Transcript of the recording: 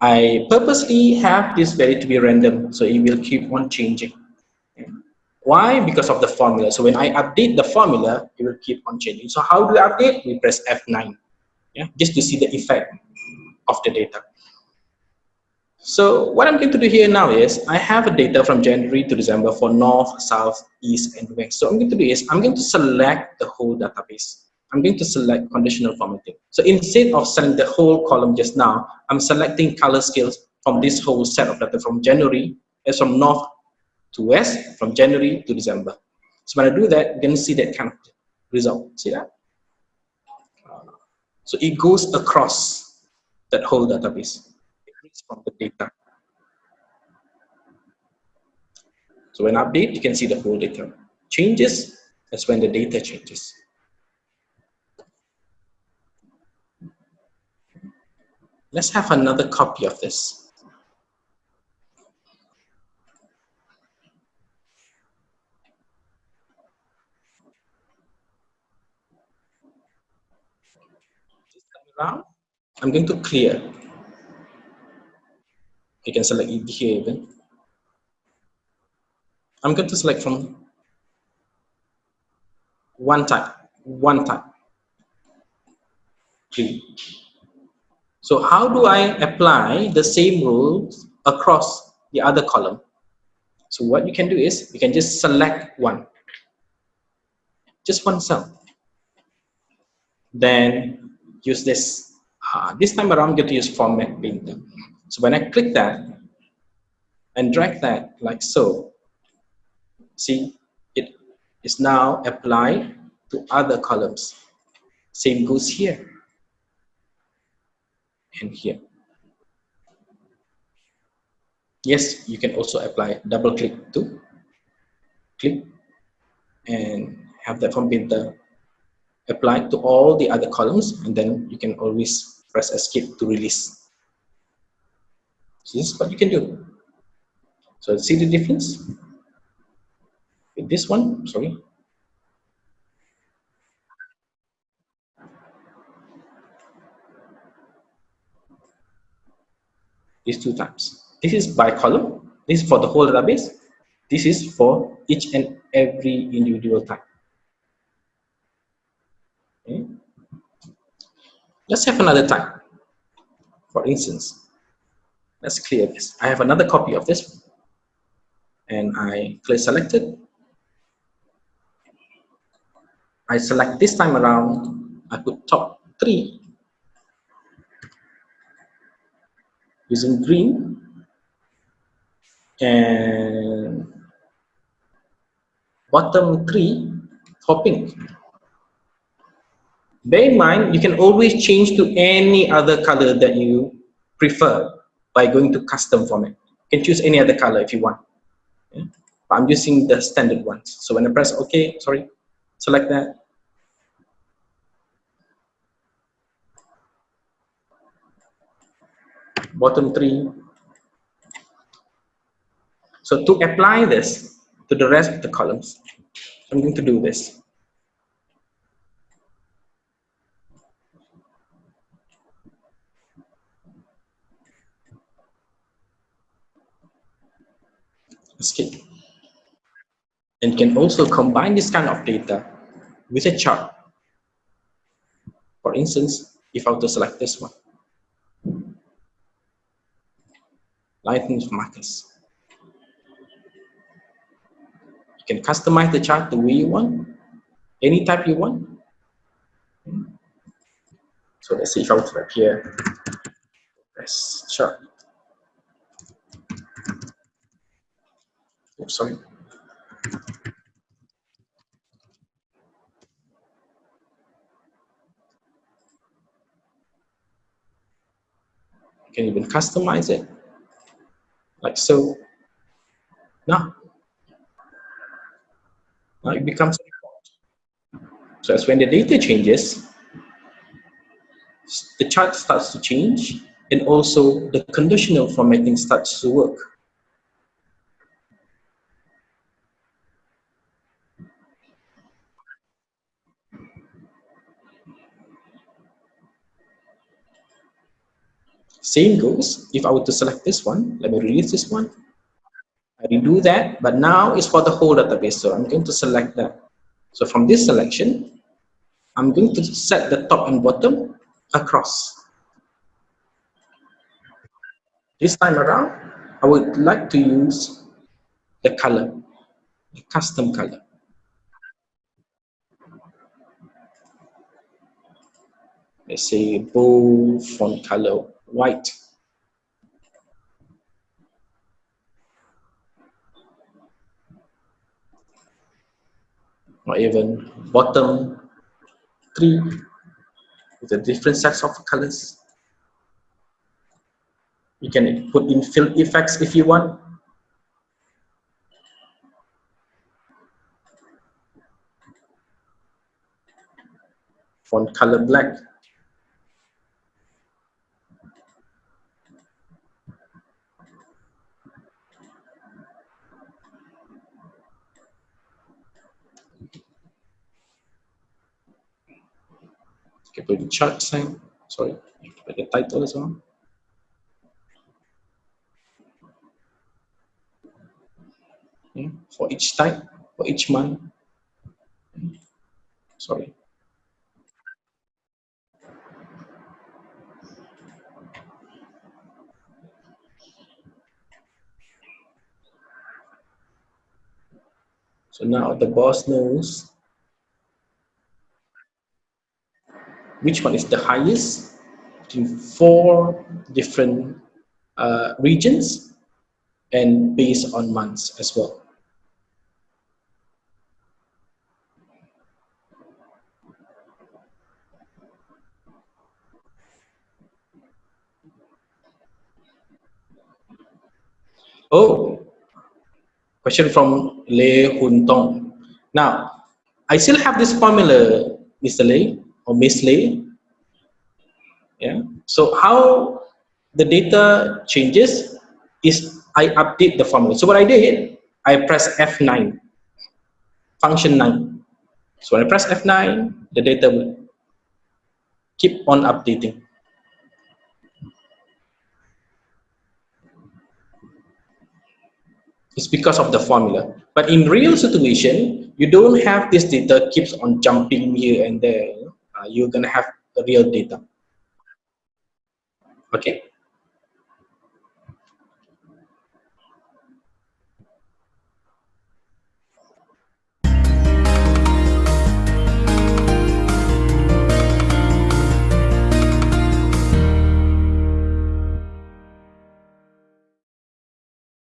I purposely have this value to be random, so it will keep on changing. Why? Because of the formula. So when I update the formula, it will keep on changing. So how do we update? We press F9, yeah, just to see the effect of the data. So what I'm going to do here now is I have a data from January to December for North, South, East, and West. So I'm going to do is I'm going to select the whole database. I'm going to select conditional formatting. So instead of selecting the whole column just now, I'm selecting color scales from this whole set of data from January, as from North to West, from January to December. So when I do that, you can see that kind of result. See that? So it goes across that whole database. It reads from the data. So when update, you can see the whole data changes. That's when the data changes. Let's have another copy of this. This time around, I'm going to clear. You can select it here even. I'm going to select from one type, clear. So how do I apply the same rules across the other column? So what you can do is you can just select one, just one cell. Then use this. This time around, I'm going to use format painter. So when I click that and drag that like so, see, it is now applied to other columns. Same goes here and here. Yes, you can also apply double click to click and have that form painter applied to all the other columns, and then you can always press escape to release. So this is what you can do. So see the difference with this one, sorry. These two types. This is by column. This is for the whole database. This is for each and every individual type. Okay. Let's have another type. For instance, let's clear this. I have another copy of this, and I click selected. I select this time around. I put top 3 using green and bottom 3 for pink. Bear in mind, you can always change to any other color that you prefer by going to custom format. You can choose any other color if you want. Yeah? But I'm using the standard ones. So when I press OK, sorry, select that. Bottom 3. So to apply this to the rest of the columns, I'm going to do this. Escape. And can also combine this kind of data with a chart. For instance, if I were to select this one, lightning markers. You can customize the chart the way you want, any type you want. So let's see if I were to type here, press chart. Oops, sorry. You can even customize it, like so. Now it becomes a report. So as when the data changes, the chart starts to change, and also the conditional formatting starts to work. Same goes if I were to select this one. Let me release this one. I redo that, but now it's for the whole database. So I'm going to select that. So from this selection, I'm going to set the top and bottom across. This time around, I would like to use the color, the custom color. Let's say bold font color white, or even bottom three with a different sets of colors. You can put in fill effects if you want. Font color black. You can put the chart sign. Sorry, put the title as well. Yeah, for each type, for each month. Sorry. So now the boss knows which one is the highest between four different regions and based on months as well. Oh, question from Le Hun Tong. Now, I still have this formula, Mr. Le or Miss Le. Yeah. So how the data changes is I update the formula. So what I did, I press F9, function 9. So when I press F9, the data will keep on updating. It's because of the formula. But in real situation, you don't have this data keeps on jumping here and there. You're gonna have the real data. Okay.